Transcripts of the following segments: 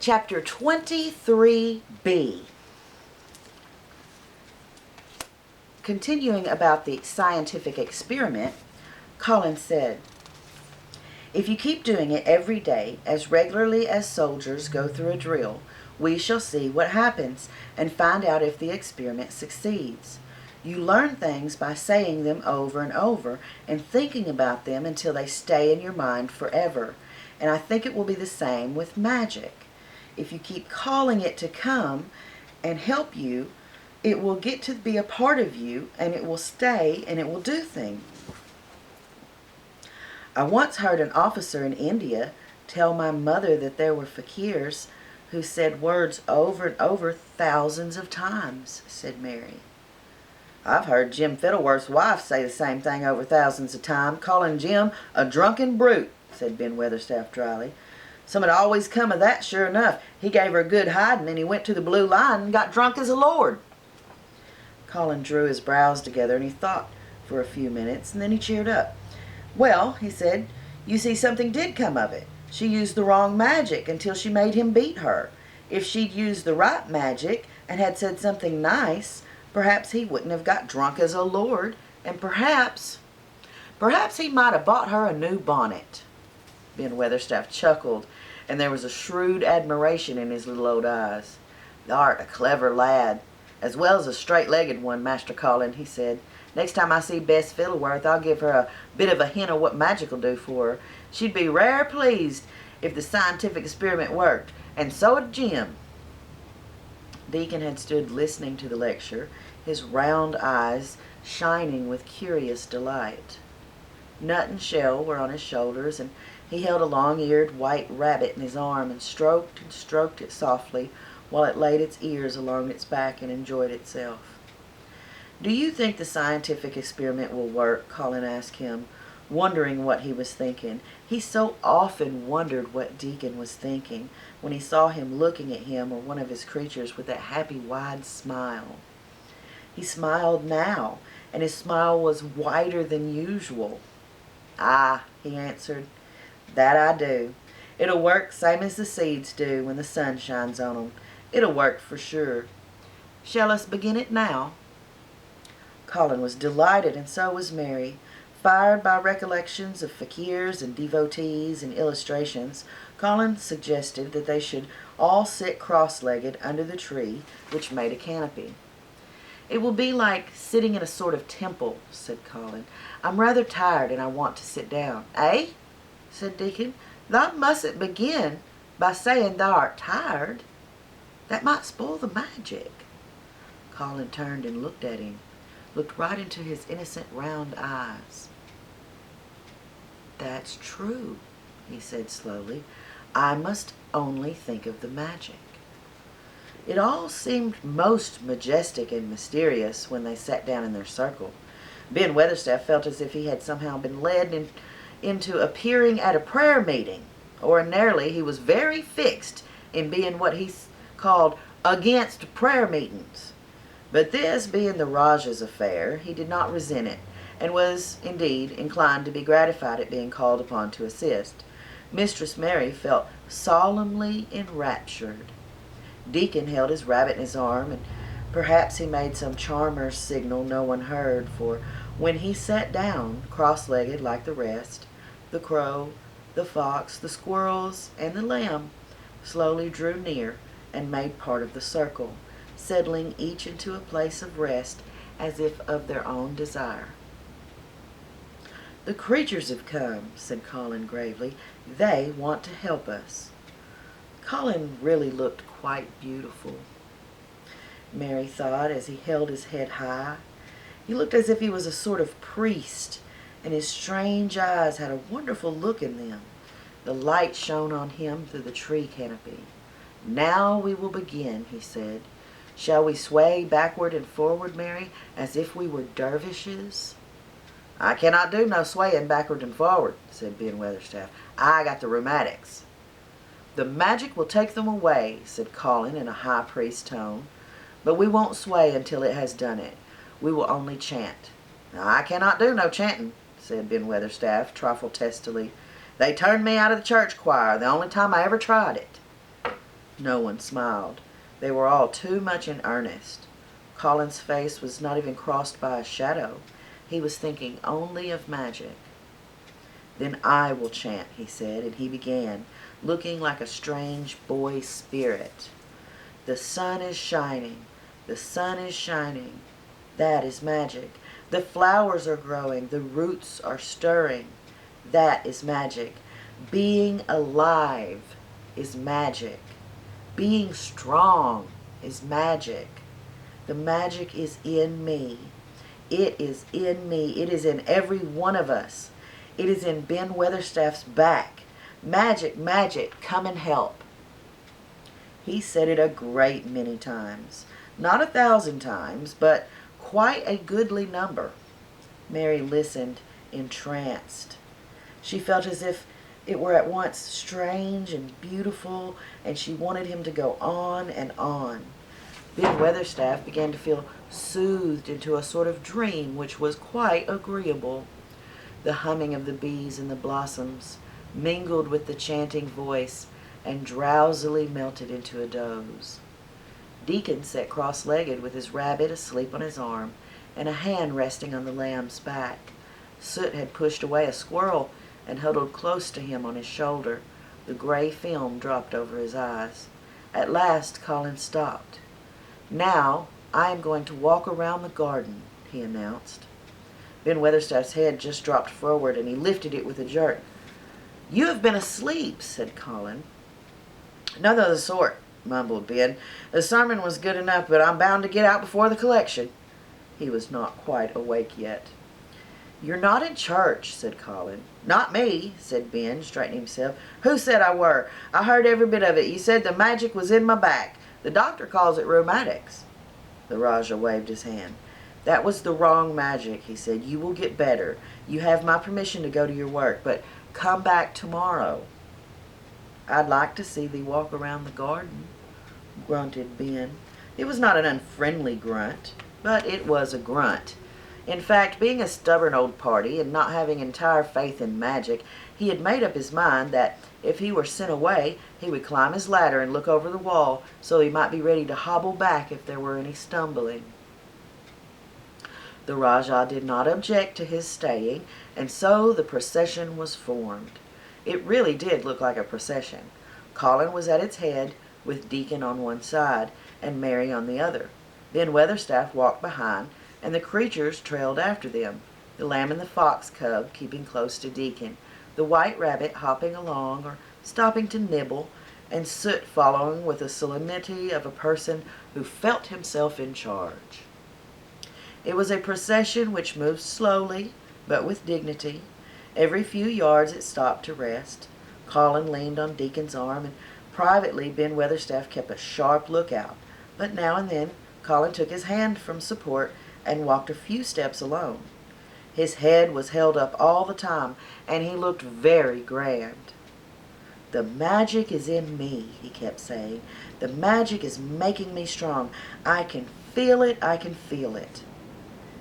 Chapter 23b. Continuing about the scientific experiment, Colin said, "If you keep doing it every day, as regularly as soldiers go through a drill, we shall see what happens and find out if the experiment succeeds. You learn things by saying them over and over and thinking about them until they stay in your mind forever. And I think it will be the same with magic. If you keep calling it to come and help you, it will get to be a part of you, and it will stay, and it will do things. I once heard an officer in India tell my mother that there were fakirs who said words over and over thousands of times," said Mary. "I've heard Jim Fiddleworth's wife say the same thing over thousands of times, calling Jim a drunken brute," said Ben Weatherstaff dryly. "Some had always come of that, sure enough. He gave her a good hiding, and he went to the Blue Line and got drunk as a lord." Colin drew his brows together, and he thought for a few minutes, and then he cheered up. "Well," he said, "you see, something did come of it. She used the wrong magic until she made him beat her. If she'd used the right magic and had said something nice, perhaps he wouldn't have got drunk as a lord, and perhaps he might have bought her a new bonnet." Ben Weatherstaff chuckled, and there was a shrewd admiration in his little old eyes. "Thou'rt a clever lad, as well as a straight-legged one, Master Colin," he said. "Next time I see Bess Fiddleworth, I'll give her a bit of a hint of what magic'll do for her. She'd be rare pleased if the scientific experiment worked, and so'd Jim." Deacon had stood listening to the lecture, his round eyes shining with curious delight. Nut and Shell were on his shoulders, and he held a long-eared white rabbit in his arm and stroked it softly while it laid its ears along its back and enjoyed itself. "Do you think the scientific experiment will work?" Colin asked him, wondering what he was thinking. He so often wondered what Deacon was thinking when he saw him looking at him or one of his creatures with that happy, wide smile. He smiled now, and his smile was wider than usual. "Ah," he answered, "that I do. It'll work same as the seeds do when the sun shines on 'em. It'll work for sure. Shall us begin it now?" Colin was delighted, and so was Mary. Fired by recollections of fakirs and devotees and illustrations, Colin suggested that they should all sit cross-legged under the tree, which made a canopy. "It will be like sitting in a sort of temple," said Colin. "I'm rather tired, and I want to sit down." "Eh?" said Deacon. "Thou mustn't begin by saying thou art tired. That might spoil the magic." Colin turned and looked at him, looked right into his innocent round eyes. "That's true," he said slowly. "I must only think of the magic." It all seemed most majestic and mysterious when they sat down in their circle. Ben Weatherstaff felt as if he had somehow been led into appearing at a prayer meeting. Ordinarily, he was very fixed in being what he called against prayer meetings. But this being the Rajah's affair, he did not resent it, and was, indeed, inclined to be gratified at being called upon to assist. Mistress Mary felt solemnly enraptured. Deacon held his rabbit in his arm, and perhaps he made some charmer's signal no one heard, for when he sat down, cross-legged like the rest, the crow, the fox, the squirrels, and the lamb slowly drew near and made part of the circle, settling each into a place of rest as if of their own desire. "The creatures have come," said Colin gravely. "They want to help us." Colin really looked quite beautiful, Mary thought, as he held his head high. He looked as if he was a sort of priest, and his strange eyes had a wonderful look in them. The light shone on him through the tree canopy. "Now we will begin," he said. "Shall we sway backward and forward, Mary, as if we were dervishes?" "I cannot do no swaying backward and forward," said Ben Weatherstaff. "I got the rheumatics." "The magic will take them away," said Colin in a high priest tone. "But we won't sway until it has done it. We will only chant." "I cannot do no chanting," said Ben Weatherstaff, trifle testily. "They turned me out of the church choir the only time I ever tried it." No one smiled. They were all too much in earnest. Colin's face was not even crossed by a shadow. He was thinking only of magic. "Then I will chant," he said, and he began, looking like a strange boy spirit. "The sun is shining. The sun is shining. That is magic. The flowers are growing. The roots are stirring. That is magic. Being alive is magic. Being strong is magic. The magic is in me. It is in me. It is in every one of us. It is in Ben Weatherstaff's back. Magic, magic, come and help." He said it a great many times. Not 1,000 times, but quite a goodly number. Mary listened, entranced. She felt as if it were at once strange and beautiful, and she wanted him to go on and on. Ben Weatherstaff began to feel soothed into a sort of dream which was quite agreeable. The humming of the bees in the blossoms mingled with the chanting voice and drowsily melted into a doze. Deacon sat cross-legged with his rabbit asleep on his arm and a hand resting on the lamb's back. Soot had pushed away a squirrel and huddled close to him on his shoulder. The gray film dropped over his eyes. At last Colin stopped. "Now I am going to walk around the garden," he announced. Ben Weatherstaff's head just dropped forward and he lifted it with a jerk. "You have been asleep," said Colin. "None of the sort," mumbled Ben. "The sermon was good enough, but I'm bound to get out before the collection." He was not quite awake yet. "You're not in church," said Colin. "Not me," said Ben, straightening himself. "Who said I were? I heard every bit of it. You said the magic was in my back. The doctor calls it rheumatics." The Rajah waved his hand. "That was the wrong magic," he said. "You will get better. You have my permission to go to your work, but come back tomorrow." "I'd like to see thee walk around the garden," grunted Ben. It was not an unfriendly grunt, but it was a grunt. In fact, being a stubborn old party and not having entire faith in magic, he had made up his mind that if he were sent away, he would climb his ladder and look over the wall so he might be ready to hobble back if there were any stumbling. The Rajah did not object to his staying, and so the procession was formed. It really did look like a procession. Colin was at its head, with Deacon on one side and Mary on the other. Ben Weatherstaff walked behind, and the creatures trailed after them, the lamb and the fox cub keeping close to Deacon, the white rabbit hopping along or stopping to nibble, and Soot following with the solemnity of a person who felt himself in charge. It was a procession which moved slowly, but with dignity. Every few yards it stopped to rest. Colin leaned on Deacon's arm, and privately Ben Weatherstaff kept a sharp lookout, but now and then Colin took his hand from support and walked a few steps alone. His head was held up all the time, and he looked very grand. "The magic is in me," he kept saying. "The magic is making me strong. I can feel it, I can feel it."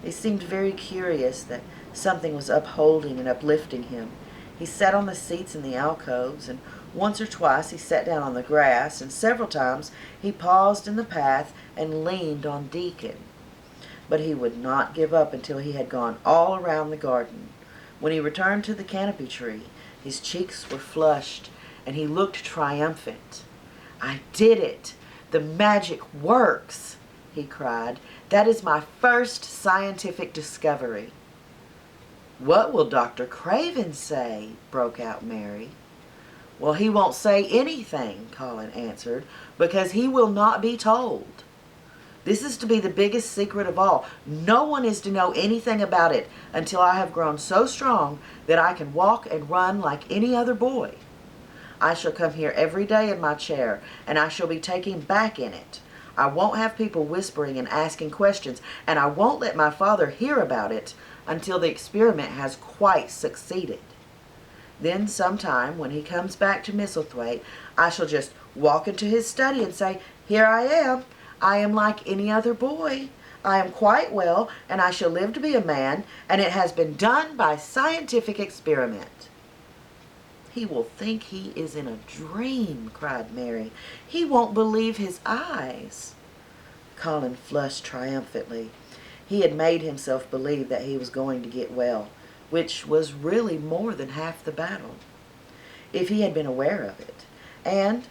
It seemed very curious that something was upholding and uplifting him. He sat on the seats in the alcoves, and once or twice he sat down on the grass, and several times he paused in the path and leaned on Deacon. But he would not give up until he had gone all around the garden. When he returned to the canopy tree, his cheeks were flushed, and he looked triumphant. "I did it! The magic works!" he cried. "That is my first scientific discovery." "What will Dr. Craven say?" broke out Mary. "Well, he won't say anything," Colin answered, "because he will not be told. This is to be the biggest secret of all. No one is to know anything about it until I have grown so strong that I can walk and run like any other boy. I shall come here every day in my chair, and I shall be taking back in it. I won't have people whispering and asking questions, and I won't let my father hear about it until the experiment has quite succeeded. Then sometime when he comes back to Misselthwaite, I shall just walk into his study and say, 'Here I am. I am like any other boy. I am quite well, and I shall live to be a man, and it has been done by scientific experiment.'" "He will think he is in a dream," cried Mary. "He won't believe his eyes." Colin flushed triumphantly. He had made himself believe that he was going to get well, which was really more than half the battle, if he had been aware of it. And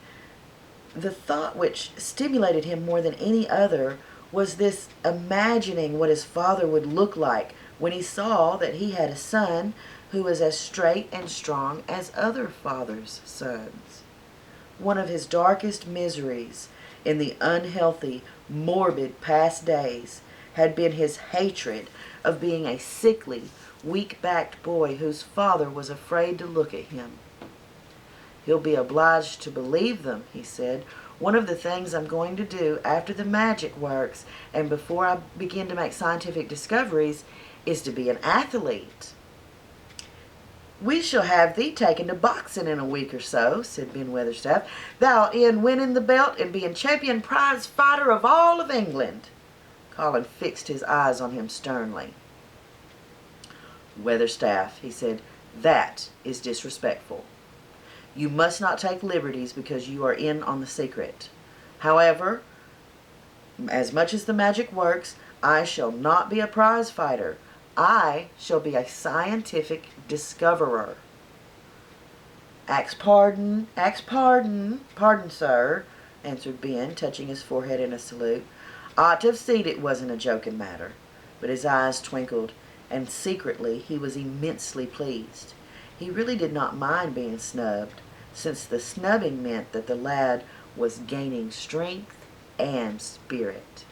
the thought which stimulated him more than any other was this imagining what his father would look like when he saw that he had a son who was as straight and strong as other fathers' sons. One of his darkest miseries in the unhealthy, morbid past days had been his hatred of being a sickly, weak-backed boy whose father was afraid to look at him. "He'll be obliged to believe them," he said. "One of the things I'm going to do after the magic works and before I begin to make scientific discoveries is to be an athlete." "We shall have thee taken to boxing in a week or so," said Ben Weatherstaff. "Thou'lt end winning the belt and being champion prize fighter of all of England." Colin fixed his eyes on him sternly. "Weatherstaff," he said, "that is disrespectful. You must not take liberties because you are in on the secret. However, as much as the magic works, I shall not be a prize fighter. I shall be a scientific discoverer." "Ax pardon, ax pardon, pardon, sir," answered Ben, touching his forehead in a salute. "Ought to have seen it wasn't a joking matter." But his eyes twinkled, and secretly he was immensely pleased. He really did not mind being snubbed, since the snubbing meant that the lad was gaining strength and spirit.